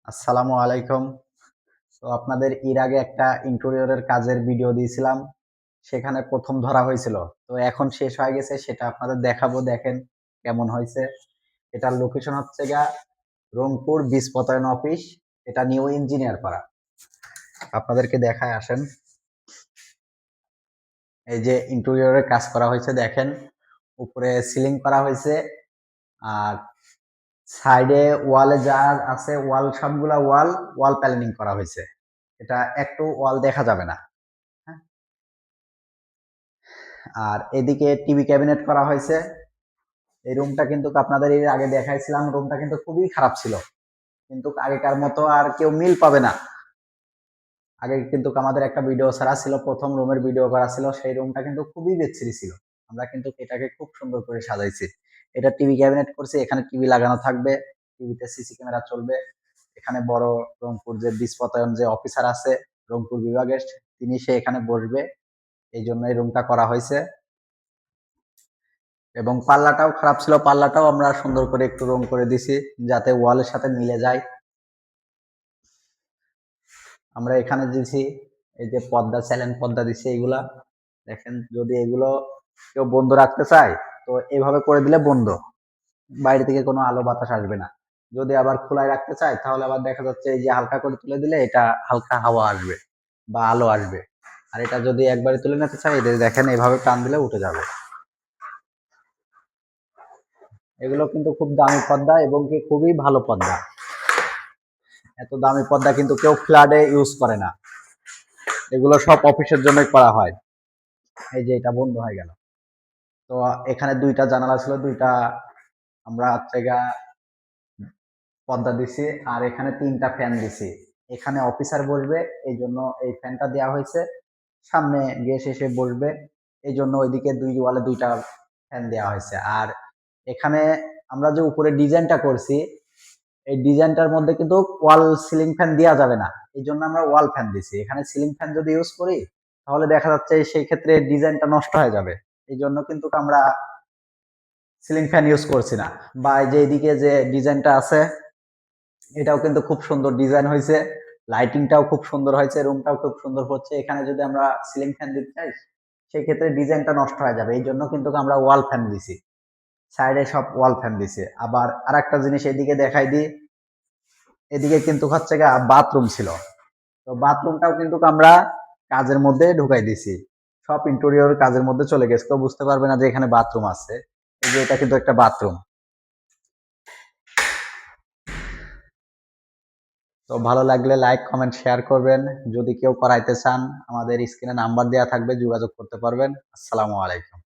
আসসালামু আলাইকুম। তো আপনাদের এর আগে একটা ইন্টেরিয়রের কাজের ভিডিও দিয়েছিলাম। সেখানে ১ম ধরা হয়েছিল। তো এখন শেষ হয়ে গেছে সেটা আপনাদের দেখাবো দেখেন কেমন হয়েছে। এটার লোকেশন হচ্ছে গিয়া রংপুর বীজ পতায়ন অফিস। এটা নিউ ইঞ্জিনিয়ার পাড়া। আপনাদেরকে দেখায় আসেন। এই যে ইন্টেরিয়রের কাজ করা হয়েছে দেখেন। উপরে সিলিং করা হয়েছে। আর সাইডে ওয়ালে যা আছে ওয়াল সবগুলা ওয়াল প্যানেলিং করা হয়েছে। এটা একটু ওয়াল দেখা যাবে না। হ্যাঁ? আর এদিকে টিভি ক্যাবিনেট করা হয়েছে। এই রুমটা কিন্তু আপনাদের এর আগে দেখাইছিলাম। রুমটা কিন্তু খুবই খারাপ ছিল। কিন্তু আগেকার মতো আর কেউ মিল পাবে না। আগে কিন্তু আমাদের একটা ভিডিও ছাড়া ছিল, ১ম রুমের ভিডিও করা ছিল। সেই রুমটা কিন্তু খুবই বিচ্ছিরি ছিল। আমরা কিন্তু এটাকে খুব সুন্দর করে সাজাইছি। এটা টিভি ক্যাবিনেট করছি। এখানে টিভি লাগানো থাকবে। টিভিতে সিসি ক্যামেরা চলবে। এখানে বড় রংপুর যে বীজ পতায়ন যে অফিসার আছে রংপুর বিভাগের, সে এখানে বসবে। এইজন্য এই রুমটা করা হয়েছে। এবং পাল্লাটাও খারাপ ছিল, পাল্লাটাও আমরা সুন্দর করে একটু রং করে দিছি যাতে ওয়ালের সাথে মিলে যায়। আমরা এখানে দিছি এই যে পর্দা, স্যালেন পর্দা দিছি এইগুলা। দেখেন যদি এগুলো কেউ বন্ধ রাখতে চায় তো এভাবে করে দিলে বন্ধ। বাইরে থেকে কোনো আলো বাতাস আসবে না। যদি আবার খোলায় রাখতে চায় তাহলে আবার দেখা যাচ্ছে এই যে হালকা করে তুলে দিলে এটা হালকা হাওয়া আসবে বা আলো আসবে। আর এটা যদি একবারে তুলে নিতে চায় এটা দেখেন এভাবে টান দিলে উঠে যাবে। এগুলো কিন্তু খুব দামি পর্দা এবং কি খুবই ভালো পর্দা। এত দামি পর্দা কিন্তু কেউ ফ্ল্যাটে ইউজ করে না। এগুলো সব অফিসের জন্যই করা হয়। এই যে এটা বন্ধ হয়ে গেল। তো এখানে ২ টা জানালা ছিল, ২ টা আমরা হচ্ছে গিয়া পর্দা দিছি। আর এখানে ৩ টা ফ্যান দিছি। এখানে অফিসার বসবে এইজন্য এই ফ্যানটা দেয়া হয়েছে। সামনে গেস্ট এসে বসবে। এইজন্য ওইদিকে ২ ওয়ালে ২ টা ফ্যান দেয়া হয়েছে। আর এখানে আমরা যে উপরে ডিজাইনটা করছি এই ডিজাইনটার মধ্যে কিন্তু ওয়াল সিলিং ফ্যান দেওয়া যাবে না। এই জন্য আমরা ওয়াল ফ্যান দিছি। এখানে সিলিং ফ্যান যদি ইউজ করি তাহলে দেখা যাচ্ছে সেই ক্ষেত্রে ডিজাইনটা নষ্ট হয়ে যাবে। এই জন্য কিন্তু আমরা সিলিং ফ্যান ইউজ করছি না। বা এই যে এইদিকে যে ডিজাইনটা আছে এটাও কিন্তু খুব সুন্দর ডিজাইন হয়েছে। লাইটিংটাও খুব সুন্দর হয়েছে, রুমটাও খুব সুন্দর হচ্ছে। এখানে যদি আমরা সিলিং ফ্যান দিতে চাই সেই ক্ষেত্রে ডিজাইনটা নষ্ট হয়ে যাবে। এই জন্য কিন্তু আমরা ওয়াল ফ্যান দিছি। সাইডে সব ওয়াল ফ্যান দিছি। আবার আরেকটা জিনিস এদিকে দেখাই দিই। এদিকে কিন্তু হচ্ছে গিয়ে বাথরুম ছিল। তো বাথরুমটাও কিন্তু আমরা কাজের মধ্যে ঢুকাই দিছি। সব ইন্টেরিয়র কাজের মধ্যে চলে গেছে। কেউ বুঝতে পারবে না যে এখানে বাথরুম আছে। এই যে এটা কিন্তু একটা বাথরুম। তো ভালো লাগলে লাইক, কমেন্ট, শেয়ার করবেন। যদি কেউ করাইতে চান আমাদের স্ক্রিনে নাম্বার দেওয়া থাকবে, যোগাযোগ করতে পারবেন। আসসালামু আলাইকুম।